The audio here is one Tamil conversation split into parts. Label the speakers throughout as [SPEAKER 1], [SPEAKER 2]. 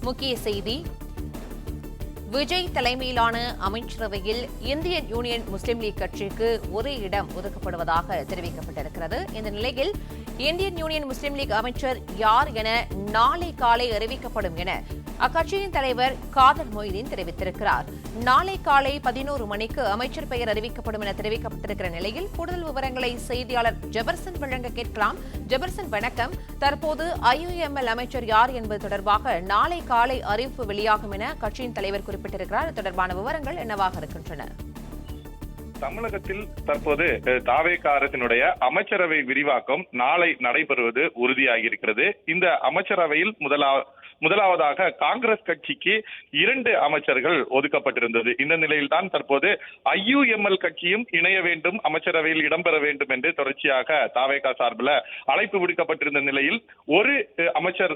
[SPEAKER 1] முக்கிய செய்தி. விஜய் தலைமையிலான அமைச்சரவையில் இந்தியன் யூனியன் முஸ்லீம் லீக் கட்சிக்கு ஒரு இடம் ஒதுக்கப்படுவதாக தெரிவிக்கப்பட்டிருக்கிறது. இந்த நிலையில் இந்தியன் யூனியன் முஸ்லீம் லீக் அமைச்சர் யார் என நாளை காலை அறிவிக்கப்படும் என அக்கட்சியின் தலைவர் காதர் மொய்தீன் தெரிவித்திருக்கிறார். நாளை காலை 11 மணிக்கு அமைச்சர் பெயர் அறிவிக்கப்படும் என தெரிவிக்கப்பட்டிருக்கிற நிலையில் கூடுதல் விவரங்களை செய்தியாளர் ஜெபர்சன் வழங்க கேட்கலாம். ஜெபர்சன், வணக்கம். தற்போது ஐயுஎம்எல் அமைச்சர் யார் என்பது தொடர்பாக நாளை காலை அறிவிப்பு வெளியாகும் என கட்சியின் தலைவர் குறிப்பிட்டிருக்கிறார். தொடர்பான விவரங்கள் என்னவாக இருக்கின்றன?
[SPEAKER 2] தமிழகத்தில் தற்போது தாவேக அரசினுடைய அமைச்சரவை விரிவாக்கம் நாளை நடைபெறுவது உறுதியாகியிருக்கிறது. இந்த அமைச்சரவையில் முதலாவதாக காங்கிரஸ் கட்சிக்கு 2 அமைச்சர்கள் ஒதுக்கப்பட்டிருந்தது. இந்த நிலையில்தான் தற்போது ஐயுஎம்எல் கட்சியும் இணைய வேண்டும், அமைச்சரவையில் இடம்பெற வேண்டும் என்று தொடர்ச்சியாக தாவேக சார்பில் அழைப்பு விடுக்கப்பட்டிருந்த நிலையில் ஒரு அமைச்சர்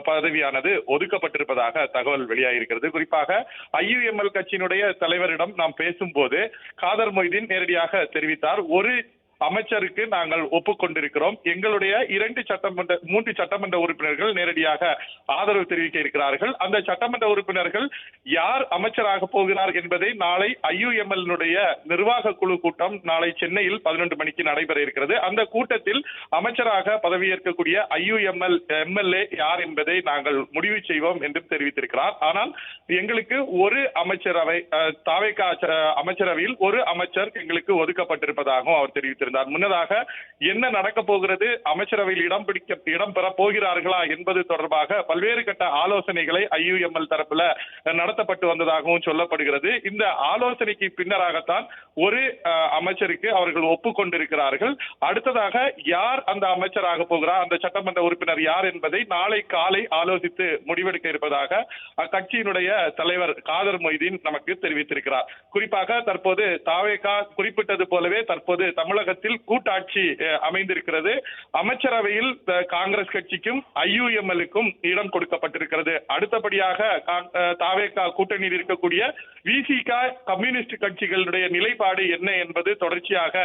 [SPEAKER 2] பதவியானது ஒதுக்கப்பட்டிருப்பதாக தகவல் வெளியாகியிருக்கிறது. குறிப்பாக ஐயுஎம்எல் கட்சியினுடைய தலைவரிடம் நாம் பேசும்போது காதர் மொய்தீன் நேரடியாக தெரிவித்தார், ஒரு அமைச்சருக்கு நாங்கள் ஒப்புக்கொண்டிருக்கிறோம். எங்களுடைய 3 சட்டமன்ற உறுப்பினர்கள் நேரடியாக ஆதரவு தெரிவிக்க இருக்கிறார்கள். அந்த சட்டமன்ற உறுப்பினர்கள் யார் அமைச்சராக போகிறார் என்பதை நாளை ஐயுஎம்எல் நிர்வாக குழு கூட்டம் நாளை சென்னையில் 11 மணிக்கு நடைபெற இருக்கிறது. அந்த கூட்டத்தில் அமைச்சராக பதவியேற்கக்கூடிய ஐயுஎம்எல் எம்எல்ஏ யார் என்பதை நாங்கள் முடிவு செய்வோம் என்று தெரிவித்திருக்கிறார். ஆனால் எங்களுக்கு ஒரு அமைச்சரவை தாவேக அமைச்சரவையில் ஒரு அமைச்சர் எங்களுக்கு ஒதுக்கப்பட்டிருப்பதாகவும் அவர் தெரிவித்திருந்தார். முன்னதாக என்ன நடக்க போகிறது, அமைச்சரவையில் இடம் பெற போகிறார்களா என்பது தொடர்பாக பல்வேறு கட்ட ஆலோசனைகளை ஐயுஎம்எல் தரப்புல நடத்தப்பட்டு வந்ததாகவும் சொல்லப்படுகிறது. இந்த ஆலோசனைக்கு பின்னராகத்தான் ஒரு அமைச்சருக்கு அவர்கள் ஒப்புக்கொண்டிருக்கிறார்கள். அடுத்ததாக யார் அந்த அமைச்சராக போகிறார், அந்த சட்டமன்ற உறுப்பினர் யார் என்பதை நாளை காலை ஆலோசித்து முடிவெடுக்க இருப்பதாக அக்கட்சியினுடைய தலைவர் காதர் மொய்தீன் நமக்கு தெரிவித்திருக்கிறார். குறிப்பாக தற்போது தாவேகா குறிப்பிட்டது போலவே தற்போது தமிழகத்தில் கூட்டாட்சி அமைந்திருக்கிறது. அமைச்சரவையில் காங்கிரஸ் கட்சிக்கும் ஐயுஎம்எல்லுக்கும் இடம் கொடுக்கப்பட்டிருக்கிறது. அடுத்தபடியாக தாவேகா கூட்டணியில் இருக்கக்கூடிய விசிக கம்யூனிஸ்ட் கட்சிகளுடைய நிலைப்பாடு என்ன என்பது தொடர்ச்சியாக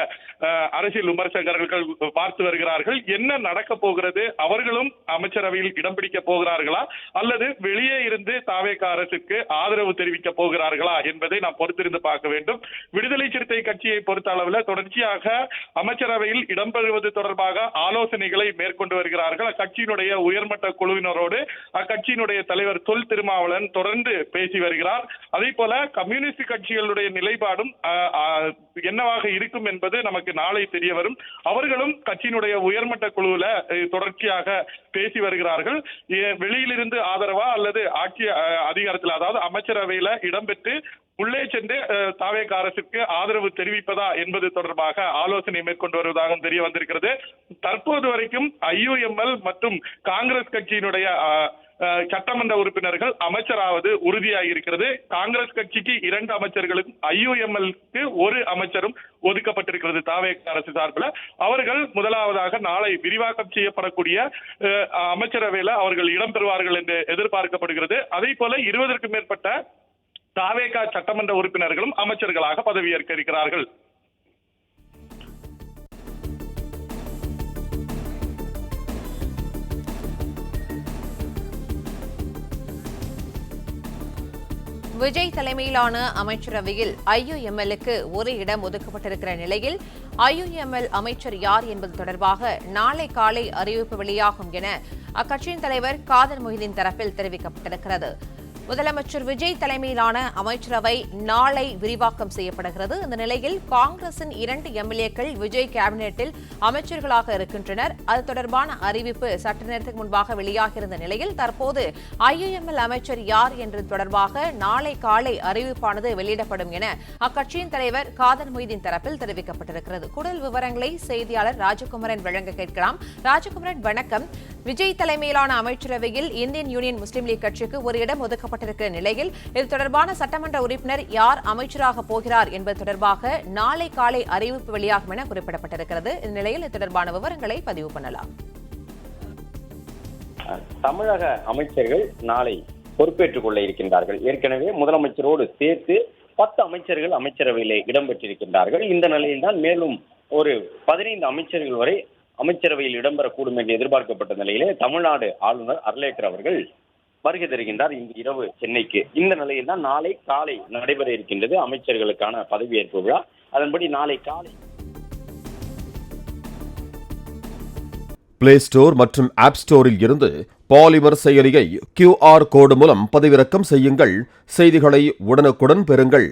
[SPEAKER 2] அரசியல் விமர்சகர்கள் பார்த்து வருகிறார்கள். என்ன நடக்க போகிறது, அவர்களும் அமைச்சரவையில் இடம் பிடிக்க போகிறார்களா அல்லது வெளியே இருந்து தாவேகா அரசுக்கு ஆதரவு தெரிவிக்க போகிறார்களா என்பதை நாம் பொறுத்திருந்து பார்க்க வேண்டும். விடுதலை சிறுத்தை கட்சியை பொறுத்த அளவில் தொடர்ச்சியாக அமைச்சரவையில் இடம்பெறுவது தொடர்பாக ஆலோசனைகளை மேற்கொண்டு வருகிறார்கள். அக்கட்சியினுடைய உயர்மட்ட குழுவினரோடு அக்கட்சியினுடைய தலைவர் தொல் திருமாவளவன் தொடர்ந்து பேசி வருகிறார். அதே போல கம்யூனிஸ்ட் கட்சிகளுடைய நிலைப்பாடும் என்னவாக இருக்கும் என்பது நமக்கு நாளை தெரிய வரும். அவர்களும் கட்சியினுடைய உயர்மட்ட குழுவில் தொடர்ச்சியாக பேசி வருகிறார்கள். வெளியிலிருந்து ஆதரவா அல்லது ஆட்சி அதிகாரத்தில், அதாவது அமைச்சரவையில் இடம்பெற்று உள்ளே சென்று தாவேக அரசுக்கு ஆதரவு தெரிவிப்பதா என்பது தொடர்பாக ஆலோசனை மேற்கொண்டு வருவதாகவும் தெரிய வந்திருக்கிறது. தற்போது வரைக்கும் ஐயுஎம்எல் மற்றும் காங்கிரஸ் கட்சியினுடைய சட்டமன்ற உறுப்பினர்கள் அமைச்சராவது உறுதியாக இருக்கிறது. காங்கிரஸ் கட்சிக்கு 2 அமைச்சர்களும் ஐயுஎம்எல்க்கு ஒரு அமைச்சரும் ஒதுக்கப்பட்டிருக்கிறது தாவேக அரசு சார்பில். அவர்கள் முதலாவதாக நாளை விரிவாக்கம் செய்யப்படக்கூடிய அமைச்சரவையில் அவர்கள் இடம்பெறுவார்கள் என்று எதிர்பார்க்கப்படுகிறது. அதே போல 20க்கும் மேற்பட்ட தாவேகா சட்டமன்ற உறுப்பினர்களும் அமைச்சர்களாக பதவியேற்க இருக்கிறார்கள்.
[SPEAKER 1] விஜய் தலைமையிலான அமைச்சரவையில் ஐயுஎம்எல்லுக்கு ஒரு இடம் ஒதுக்கப்பட்டிருக்கிற நிலையில் ஐயுஎம்எல் அமைச்சர் யார் என்பது தொடர்பாக நாளை காலை அறிவிப்பு வெளியாகும் என அக்கட்சியின் தலைவர் காதர் மொய்தீன் தரப்பில் தெரிவிக்கப்பட்டிருக்கிறது. முதலமைச்சர் விஜய் தலைமையிலான அமைச்சரவை நாளை விரிவாக்கம் செய்யப்படுகிறது. இந்த நிலையில் காங்கிரசின் 2 எம்எல்ஏக்கள் விஜய் கேபினெட்டில் அமைச்சர்களாக இருக்கின்றனர். அது தொடர்பான அறிவிப்பு சற்று நேரத்துக்கு முன்பாக வெளியாகியிருந்த நிலையில் தற்போது ஐயுஎம்எல் அமைச்சர் யார் என்பது தொடர்பாக நாளை காலை அறிவிப்பானது வெளியிடப்படும் என அக்கட்சியின் தலைவர் காதர் மொய்தீன் தரப்பில் தெரிவிக்கப்பட்டிருக்கிறது. கூடுதல் விவரங்களை செய்தியாளர் ராஜகுமரன் வழங்க கேட்கலாம். ராஜகுமரன், வணக்கம். விஜய் தலைமையிலான அமைச்சரவையில் இந்தியன் யூனியன் முஸ்லீம் லீக் கட்சிக்கு ஒரு இடம் ஒதுக்கப்பட்டிருக்கிற நிலையில் இது தொடர்பான சட்டமன்ற உறுப்பினர் யார் அமைச்சராக போகிறார் என்பது தொடர்பாக நாளை காலை அறிவிப்பு வெளியாகும் என குறிப்பிடப்பட்டிருக்கிறது. இந்நிலையில் இது தொடர்பான விவரங்களை பதிவு பண்ணலாம்.
[SPEAKER 3] தமிழக அமைச்சர்கள் நாளை பொறுப்பேற்றுக் கொள்ள இருக்கின்றார்கள். ஏற்கனவே முதலமைச்சரோடு சேர்த்து 10 அமைச்சர்கள் அமைச்சரவையிலே இடம்பெற்றிருக்கின்றார்கள். இந்த நிலையில்தான் மேலும் ஒரு 15 அமைச்சர்கள் வரை அமைச்சரவையில் இடம்பெறக்கூடும் என்று எதிர்பார்க்கப்பட்ட நிலையிலே தமிழ்நாடு ஆளுநர் அர்லேக்கர் அவர்கள் வருகை தருகின்றார் இன்று இரவு சென்னைக்கு. இந்த நிலையில் தான் நாளை காலை நடைபெற இருக்கின்றது அமைச்சர்களுக்கான பதவியேற்பு விழா. அதன்படி நாளை காலை
[SPEAKER 4] பிளே ஸ்டோர் மற்றும் ஆப் ஸ்டோரில் இருந்து பாலிமர் செயலியை QR கோடு மூலம் பதிவிறக்கம் செய்யுங்கள். செய்திகளை உடனுக்குடன் பெறுங்கள்.